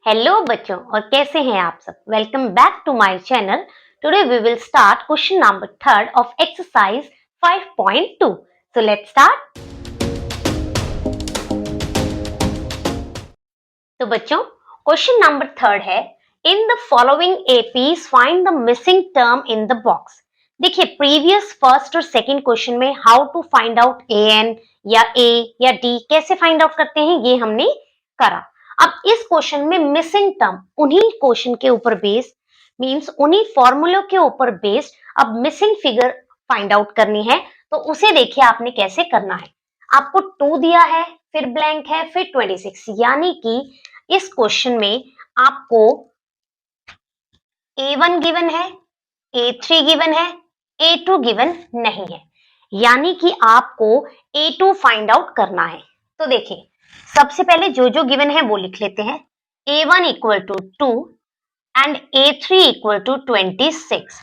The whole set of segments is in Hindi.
हेलो बच्चों, और कैसे हैं आप सब। Welcome back to my channel. Today we will start question number 3 of exercise 5.2। So let's start. तो बच्चों, क्वेश्चन नंबर 3 है, in the following APs find the missing term in the box. देखिए, प्रीवियस फर्स्ट और सेकंड क्वेश्चन में how to find out A N या ए या डी कैसे फाइंड आउट करते हैं ये हमने करा। अब इस क्वेश्चन में मिसिंग टर्म उन्हीं क्वेश्चन के ऊपर बेस्ड, मींस उन्हीं फॉर्मूलों के ऊपर बेस्ड अब मिसिंग फिगर फाइंड आउट करनी है। तो उसे देखिए आपने कैसे करना है। आपको 2 दिया है, फिर ब्लैंक है, फिर 26, यानी कि इस क्वेश्चन में आपको A1 गिवन है, A3 गिवन है, A2 गिवन नहीं है, यानी कि आपको A2 फाइंड आउट करना है। तो देखिए, सबसे पहले जो जो गिवन है वो लिख लेते हैं। A1 equal to 2 and A3 equal to 26।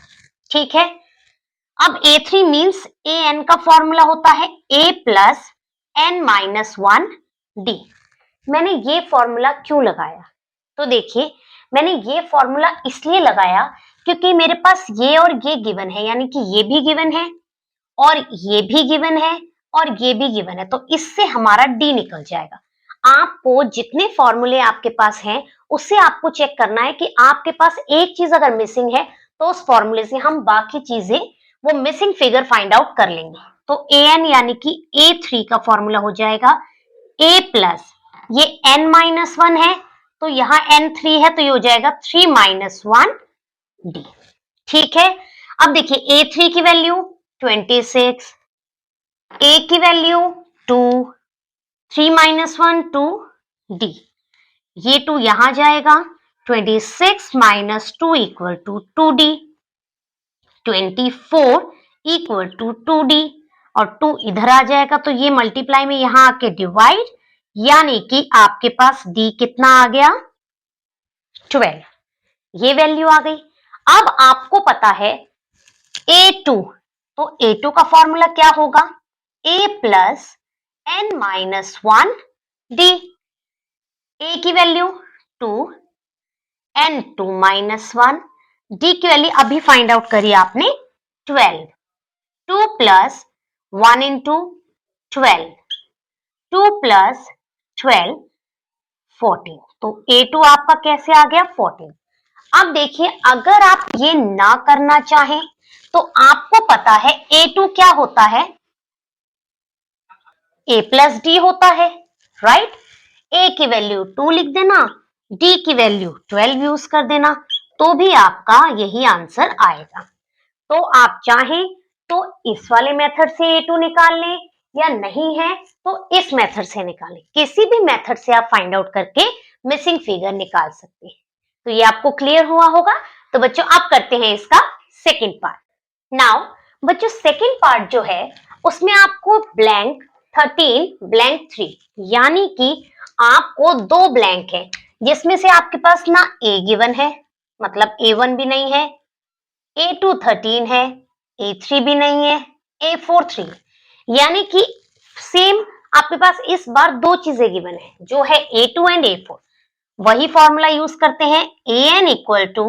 ठीक है। अब A3 मीन्स AN का फॉर्मूला होता है A plus N minus 1 D। मैंने ये फॉर्मूला क्यों लगाया? तो देखिए, मैंने ये फॉर्मूला इसलिए लगाया क्योंकि मेरे पास ये और ये गिवन है, यानी कि ये भी गिवन है और ये भी गिवन है और ये भी गिवन है, तो इससे हमारा डी निकल जाएगा। आपको जितने फॉर्मूले आपके पास हैं उससे आपको चेक करना है कि आपके पास एक चीज अगर मिसिंग है तो उस फॉर्मूले से हम बाकी चीजें वो मिसिंग फिगर फाइंड आउट कर लेंगे। तो ए एन यानी कि A3 का फॉर्मूला हो जाएगा A प्लस ये n माइनस 1 है, तो यहाँ n3 है, तो ये हो जाएगा 3 माइनस 1 D। ठीक है। अब देखिए, A3 की वैल्यू 26, A की वैल्यू 2, 3 माइनस 1 2 D। ये 2 यहां जाएगा, 26 minus 2 equal to 2D, 24 equal to 2D, और 2 इधर आ जाएगा तो ये मल्टीप्लाई में यहां आके डिवाइड, यानी कि आपके पास D कितना आ गया 12। ये वैल्यू आ गई। अब आपको पता है A2, तो A2 का फॉर्मूला क्या होगा? A plus N minus 1 D। A की वैल्यू 2, N 2 माइनस 1, D की वैल्यू अभी फाइंड आउट करी आपने 12। 2 प्लस 1 इंटू 12, 2 प्लस 12 14। तो A2 आपका कैसे आ गया 14। अब देखिए, अगर आप ये ना करना चाहें तो आपको पता है A2 क्या होता है? A प्लस डी होता है, राइट। A की वैल्यू 2 लिख देना, D की वैल्यू 12 यूज कर देना, तो भी आपका यही आंसर आएगा। तो आप चाहें तो इस वाले मेथड से A2 निकाल लें, या नहीं है तो इस मेथड से निकालें। किसी भी मेथड से आप फाइंड आउट करके मिसिंग फिगर निकाल सकते हैं। तो ये आपको क्लियर हुआ होगा। तो बच्चों, आप करते हैं इसका सेकंड पार्ट। नाउ बच्चों, सेकंड पार्ट जो है उसमें आपको ब्लैंक 13 ब्लैंक 3, यानी कि आपको 2 ब्लैंक है जिसमें से आपके पास ना A गिवन है, मतलब A1 भी नहीं है, A2 13 है, A3 भी नहीं है, A4 3, यानी कि सेम आपके पास इस बार 2 चीजें गिवन है, जो है A2 एंड A4। वही फॉर्मूला यूज करते हैं, AN equal to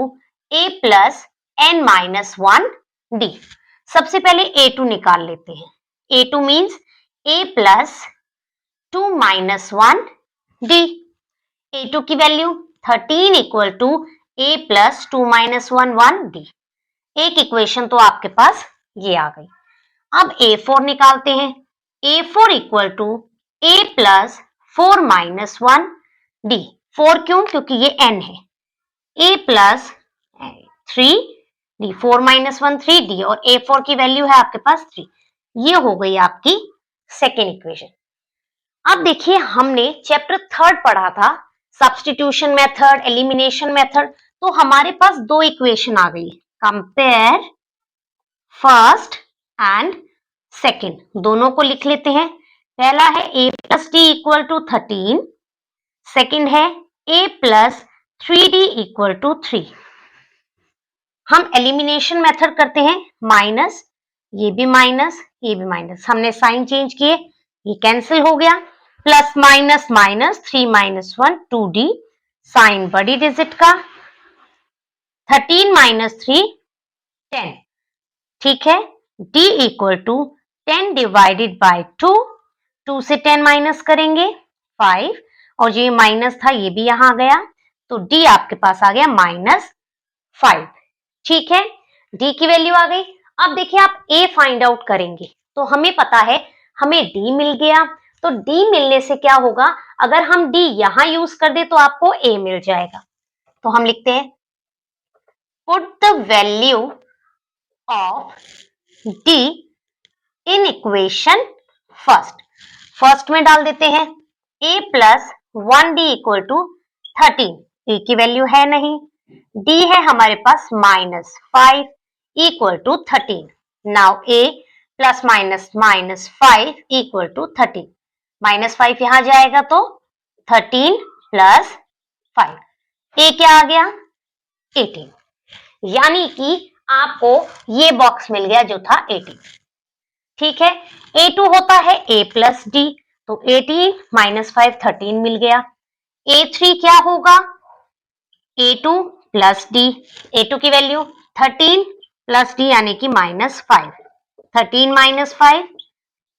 A plus N minus 1 D। सबसे पहले A2 निकाल लेते हैं। A2 means A plus 2 minus 1 D। A2 की value 13 equal to A plus 2 minus 1 1 D। एक इक्वेशन तो आपके पास ये आ गई। अब A4 निकालते हैं। A4 equal to A plus 4 minus 1 D। 4 क्यों? क्योंकि ये n है। A plus 3 D, 4 minus 1 3D, और A4 की वैल्यू है आपके पास 3। ये हो गई आपकी सेकेंड इक्वेशन। अब देखिए, हमने चैप्टर 3 पढ़ा था, सब्स्टिट्यूशन मेथड, एलिमिनेशन मेथड। तो हमारे पास 2 इक्वेशन आ गई। कंपेयर फर्स्ट एंड सेकेंड, दोनों को लिख लेते हैं। पहला है A plus D equal to 13, second है A plus 3D equal to 3। हम एलिमिनेशन मेथड करते हैं, माइनस, ये भी माइनस, ये भी माइनस, हमने साइन चेंज किए, ये कैंसिल हो गया। Plus minus minus 3 minus 1 2D, sign बड़ी डिजिट का, 13 माइनस 3 10, ठीक है। d equal to 10 divided by 2, 2 से 10 माइनस करेंगे 5, और जो ये माइनस था ये भी यहां आ गया, तो d आपके पास आ गया -5, ठीक है। d की वैल्यू आ गई। अब देखिए आप a फाइंड आउट करेंगे, तो हमें पता है हमें d मिल गया, तो d मिलने से क्या होगा, अगर हम d यहां यूज कर दे तो आपको a मिल जाएगा। तो हम लिखते हैं put the value of d in equation first में डाल देते हैं a plus 1d equal to 13, a की वैल्यू है नहीं, d है हमारे पास -5 equal to 13। Now a plus -5 equal to 13, -5 यहां जाएगा तो 13 प्लस 5, a क्या आ गया 18, यानी कि आपको ये बॉक्स मिल गया जो था 18, ठीक है। a2 होता है a प्लस d, तो 18 -5 13 मिल गया। a3 क्या होगा a2 प्लस d, a2 की वैल्यू 13 प्लस d यानी कि -5, 13 -5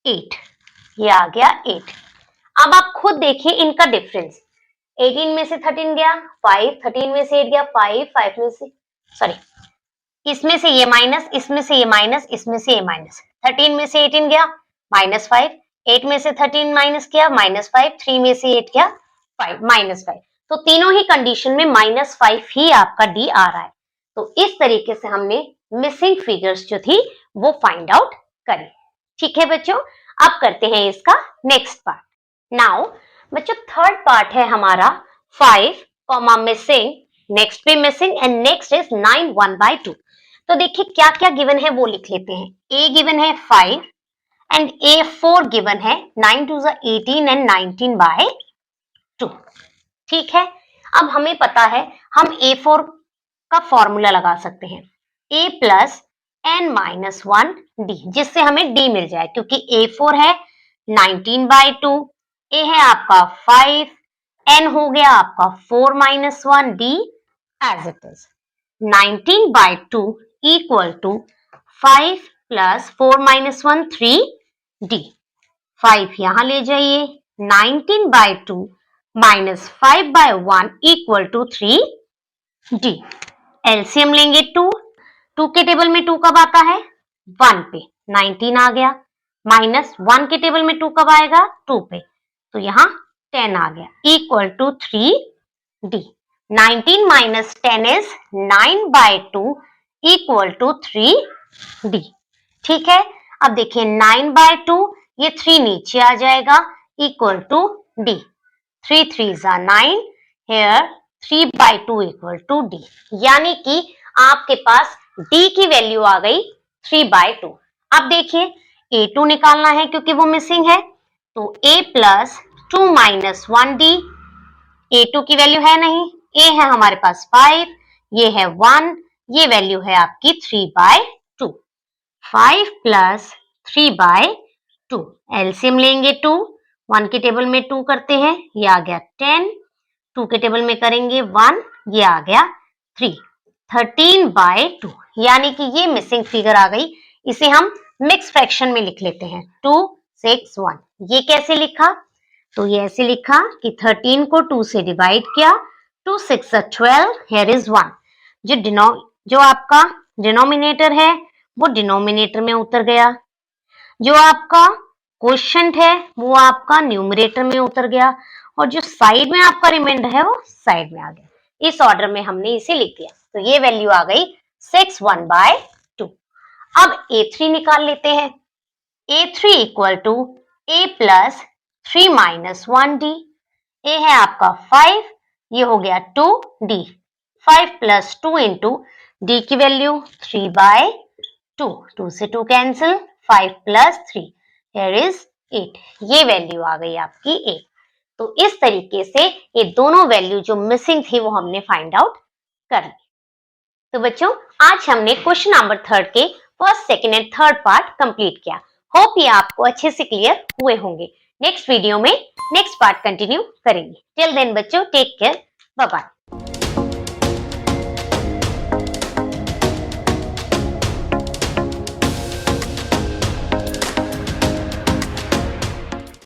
8, ये आ गया 8। अब आप खुद देखिए इनका डिफरेंस, 18 में से 13 गया 5, 13 में से 8 गया 5, 5 में से सॉरी इसमें से ये माइनस, इसमें से ये माइनस, इसमें से ये माइनस, 13 में से 18 गया -5, 8 में से 13 माइनस किया -5, 3 में से 8 गया 5 -5, तो तीनों ही कंडीशन में -5 ही आपका डी आ रहा है। तो इस तरीके से हमने मिसिंग फिगर्स जो थी वो फाइंड आउट करी, ठीक है बच्चों। अब करते हैं इसका नेक्स्ट पार्ट। नाउ बच्चों थर्ड पार्ट है हमारा 5 कॉमा मिसिंग, नेक्स्ट पे मिसिंग एंड नेक्स्ट इज 9 1/2। तो देखिए क्या क्या गिवन है वो लिख लेते हैं। a गिवन है 5 एंड a4 गिवन है 9 2 18 एंड 19/2, ठीक है। अब हमें पता है हम a4 का फॉर्मूला लगा सकते हैं, a प्लस n-1 d, जिससे हमें d मिल जाए, क्योंकि a4 है 19/2, a है आपका 5, n हो गया आपका 4 - 1, d as it is 19/2 equal to 5 plus 4 - 1 3d, 5 यहां ले जाइए, 19/2 minus 5/1 equal to 3d। LCM लेंगे 2 के टेबल में 2 कब आता है 1 पे, 19 आ गया, माइनस 1 के टेबल में 2 कब आएगा 2 पे, तो यहां 10 आ गया equal to 3d। 19 minus 10 is 9/2 equal to 3d, ठीक है। अब देखिए 9/2, ये 3 नीचे आ जाएगा equal to d, 3 3s are 9, here 3/2 equal to d, यानी कि आपके पास d की वैल्यू आ गई 3/2। अब देखिए a2 निकालना है क्योंकि वो मिसिंग है, तो a प्लस 2 - 1d, a2 की वैल्यू है नहीं, a है हमारे पास 5, ये है 1, ये वैल्यू है आपकी 3/2, 5 प्लस 3/2, एलसीएम लेंगे 2, 1 के टेबल में 2 करते हैं, ये आ गया 10, 2 के टेबल में करेंगे 1, ये आ गया 3, 13/2, यानी कि ये मिसिंग फिगर आ गई। इसे हम मिक्स फ्रैक्शन में लिख लेते हैं 2 6 1। ये कैसे लिखा, तो ये ऐसे लिखा कि 13 को 2 से डिवाइड किया, 2 6 12, here is 1, जो आपका डिनोमिनेटर है वो डिनोमिनेटर में उतर गया, जो आपका क्वोशिएंट है वो आपका न्यूमरेटर में उतर गया, और जो साइड में आपका रिमाइंडर है वो साइड में आ गया। इस ऑर्डर में हमने इसे लिख दिया, तो ये वैल्यू आ गई 6 1/2। अब a3 निकाल लेते हैं, a3 equal to a plus 3 - 1d, a है आपका 5, ये हो गया 2d, 5 प्लस 2 इंटू d की वैल्यू 3/2, 2 से 2 कैंसिल, 5 प्लस 3, here is 8, ये वैल्यू आ गई आपकी 8। तो इस तरीके से ये दोनों वैल्यू जो मिसिंग थी वो हमने फाइंड आउट कर ली। तो बच्चों आज हमने क्वेश्चन नंबर 3 के first, second and third part complete किया। होप ये आपको अच्छे से क्लियर हुए होंगे। नेक्स्ट वीडियो में नेक्स्ट पार्ट कंटिन्यू करेंगे। टिल देन बच्चों टेक केयर, बाय बाय।